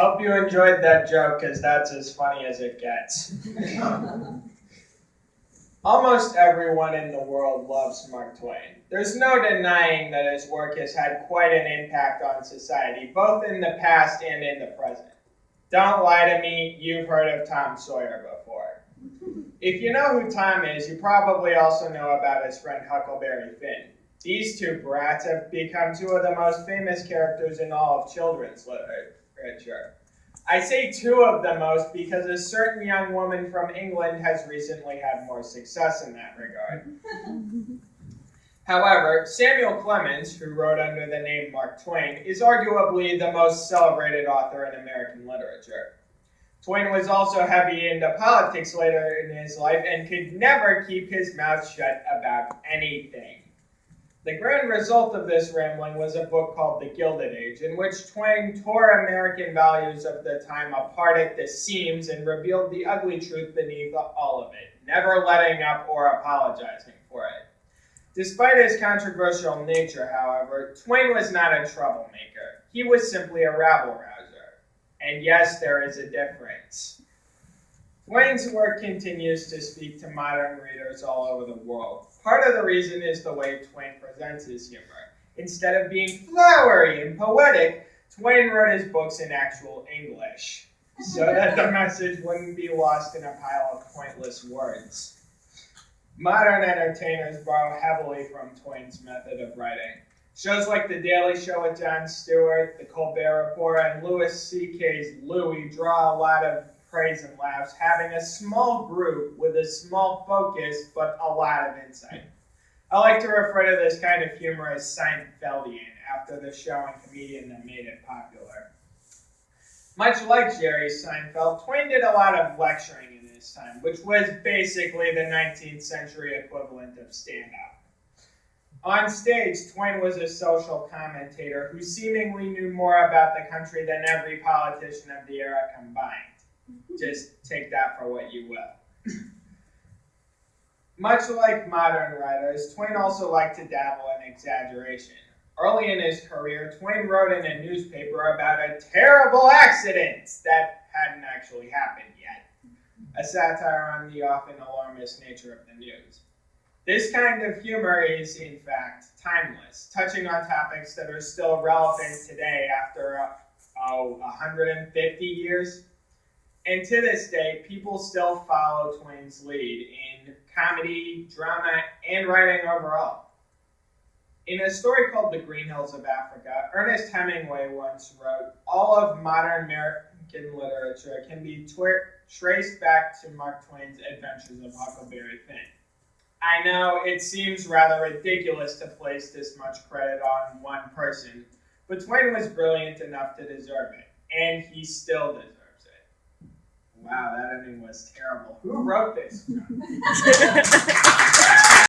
Hope you enjoyed that joke, because that's as funny as it gets. Almost everyone in the world loves Mark Twain. There's no denying that his work has had quite an impact on society, both in the past and in the present. Don't lie to me, you've heard of Tom Sawyer before. If you know who Tom is, you probably also know about his friend Huckleberry Finn. These two brats have become two of the most famous characters in all of children's literature. I say two of the most because a certain young woman from England has recently had more success in that regard. However, Samuel Clemens, who wrote under the name Mark Twain, is arguably the most celebrated author in American literature. Twain was also heavy into politics later in his life and could never keep his mouth shut about anything. The grand result of this rambling was a book called The Gilded Age, in which Twain tore American values of the time apart at the seams and revealed the ugly truth beneath all of it, never letting up or apologizing for it. Despite his controversial nature, however, Twain was not a troublemaker. He was simply a rabble-rouser. And yes, there is a difference. Twain's work continues to speak to modern readers all over the world. Part of the reason is the way Twain presents his humor. Instead of being flowery and poetic, Twain wrote his books in actual English, so that the message wouldn't be lost in a pile of pointless words. Modern entertainers borrow heavily from Twain's method of writing. Shows like The Daily Show with Jon Stewart, The Colbert Report, and Louis C.K.'s Louie draw a lot of praise and laughs, having a small group with a small focus but a lot of insight. I like to refer to this kind of humor as Seinfeldian, after the show and comedian that made it popular. Much like Jerry Seinfeld, Twain did a lot of lecturing in his time, which was basically the 19th century equivalent of stand-up. On stage, Twain was a social commentator who seemingly knew more about the country than every politician of the era combined. Just take that for what you will. Much like modern writers, Twain also liked to dabble in exaggeration. Early in his career, Twain wrote in a newspaper about a terrible accident that hadn't actually happened yet, a satire on the often alarmist nature of the news. This kind of humor is, in fact, timeless, touching on topics that are still relevant today after 150 years. And to this day, people still follow Twain's lead in comedy, drama, and writing overall. In a story called The Green Hills of Africa, Ernest Hemingway once wrote, "All of modern American literature can be traced back to Mark Twain's Adventures of Huckleberry Finn." I know it seems rather ridiculous to place this much credit on one person, but Twain was brilliant enough to deserve it, and he still deserves it. Wow, that ending was terrible. Who wrote this?